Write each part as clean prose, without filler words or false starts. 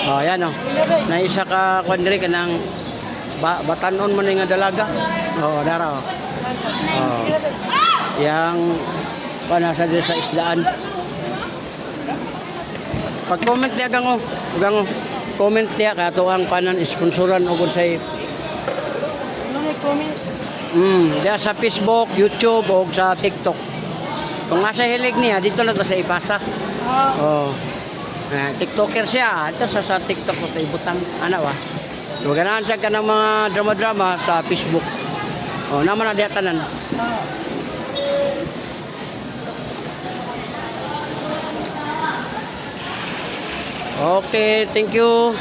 Oh, yan oh. Naisa ka kwadri ka ng batanon mo nga dalaga. Oh, dara oh. Oh. Yang panasa dito sa isdaan. Pag-comment niya gang oh. Gang oh. Comment niya kato ang panan sponsoran og unsay comment. Diya sa Facebook, YouTube o sa TikTok. Kung nasa hilig niya, dito na to sa ipasa. Oh. TikToker siya. Ito sa TikTok ko tayo butang. Ano ba? So, ganahan siya ka ng mga drama-drama sa Facebook. Oh, naman na diya tanan. Okay, thank you.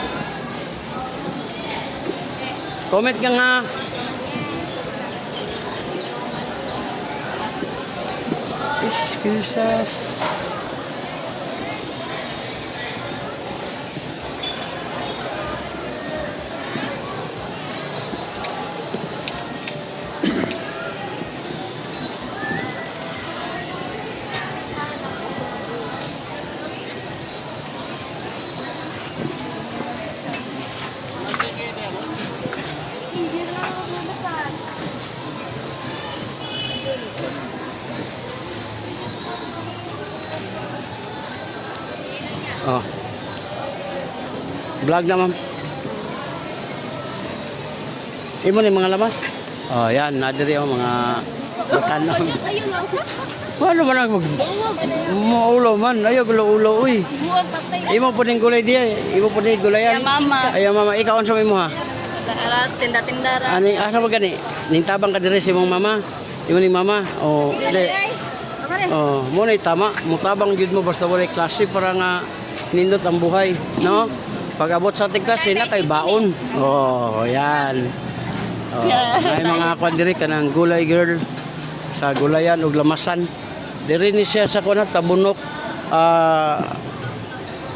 Comment ka nga. Excusas. Oh. Vlog na ma'am. Imo ni mga lamas. Oh, yan, nadiri oh mga batanon. Wala man ang maulo man, ayo gulo-ulo uy. Imo pud ning gulay diya, imo pud ning gulayan. Ya mama. Ayo mama, ikaw unsa imo ha? Tinda-tindara. Ani asa ba gani? Ning tabang ka diri sa imong mama. Imo ni mama. Oh, dili. Oh, mo na tama. Mutabang jud mo basta walay klase para nga nindot ang buhay, no? Pag abot sa ating klase na kay baon. Oh, yan. Oh, may mga kwan diri kanang gulay girl sa gulayan ug lamasan. Diri ni siya sa kuna Tabunok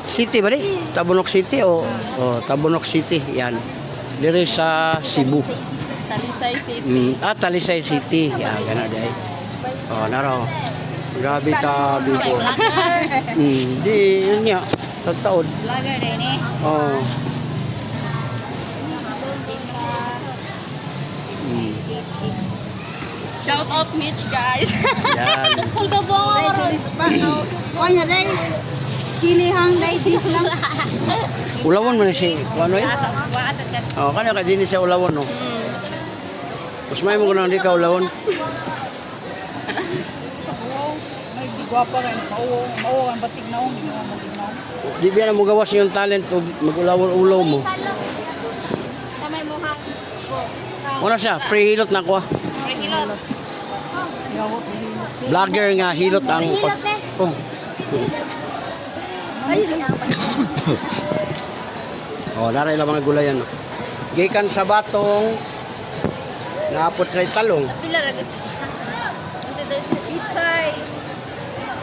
City ba di? Tabunok City o Tabunok City yan. Diri sa Cebu. Talisay City. Talisay City. Yan gana day. Oh, naro. Grabe ka bigo. Di yun niya. Taon. Vlogger din eh. Oh. Shout out Mitch guys. Yan. Kulga ba? Silis pa no. Kanya dai. Silihang dai dis lang. Ulawon man si ano eh? Oh, kana ka din siya ulawon no. Mas may mo nang di ka ulawon. May guwapa rin. Mao ang batig naong. Di biya na mo gawas yung talent o mag-ulawon-ulaw mo. Kamay mo ha. Una siya, pre-hilot na ko. Hilot. Vlogger nga hilot ang oh. Oh, naray lang mga gulayan. No? Gikan sa batong naapot sa talong. Pila ra gid. Pitsay.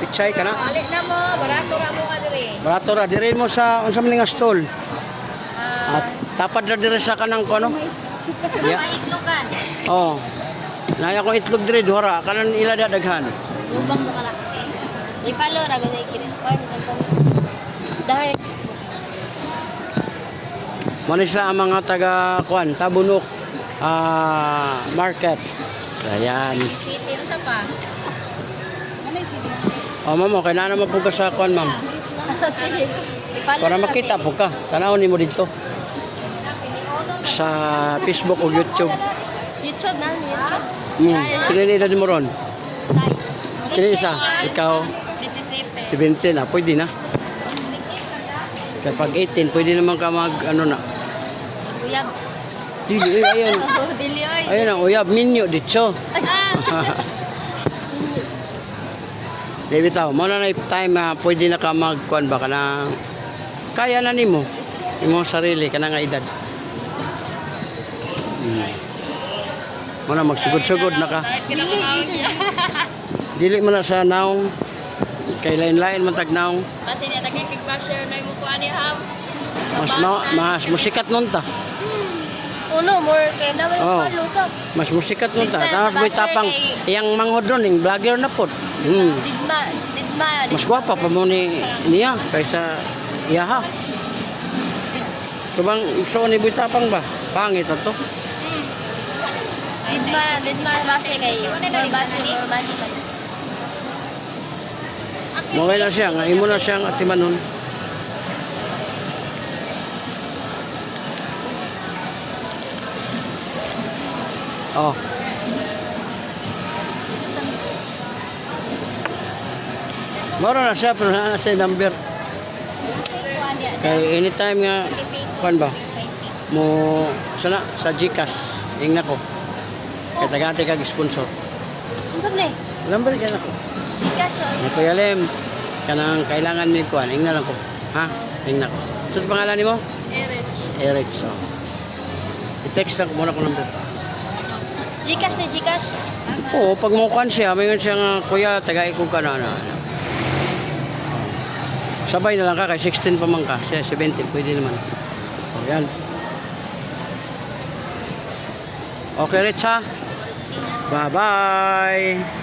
Pichay ka na. Balik na mo, barato ra mo ka diri. Barato ra dire mo sa unsa man nga stall. At tapad ra dire sa kanang ko ano. Yeah. Maitlogan. Oh. Naya ko itlog dire duha kanan ila da daghan. Lubang mo kala. Ipalo ra gid kini. Oy, santong. Dahil Mani sa mga taga kuan Tabunok market. Ayan. city unsa pa? Ano city? Oh, ma'am, okay na naman po ka sa kuan, ma'am. Para makita po ka. Tanawin mo dito. Sa Facebook o YouTube. YouTube na, YouTube. Sinili mo ron. Size. Sino isa? Ikaw, 17 na. Pwede na. Kapag 18, pwede naman ka mag, ano na. Uyab. Dili, ayun. Dili oy. Ayun ang uyab. Minyo, dito. Di bitaw, mo na time pwede na ka magkuan ba ka na kaya na nimo imong sarili kana nga edad. Mo na magsugod-sugod na ka. Dili man na sa naong kay lain-lain man tag naong. Kasi niya nagkickboxer na mo kuan ni ham. Mas musikat nun ta. Uno more kay na Oh. mo lusok. Mas musikat nun ta. Tapos may tapang iyang manghod nun, yung vlogger na pod. Digma. Mas gwapa pa mo niya kaysa iya ha. Tubang gusto ni Buitapang ba? Pangit na to. Didma base kay. Base normal pa. Maway na siya, nga imo na siyang atimanon. Oh. Moro na siya, pero na siya number. Kaya anytime nga, kuan ba? Mo, sana, sa Gcash. Ingna ko. Kaya tagati kag sponsor. Unsab ni? Number ka na ko. Cash or Nga Kuya Lem, kanang kailangan mi kuan. Ingna lang ko. Ha? Ingna ko. So, sa pangalan ni mo? Erich. Eric. So. I-text lang ko muna ko number. Gcash ni Gcash. Oo, pag mukuan siya, mayroon siya nga, kuya, tagay ko ka na. Sabay na lang ka, kay 16 pa man ka. Siya, 17, pwede naman. O, yan. Okay, Rich, ha? Bye-bye!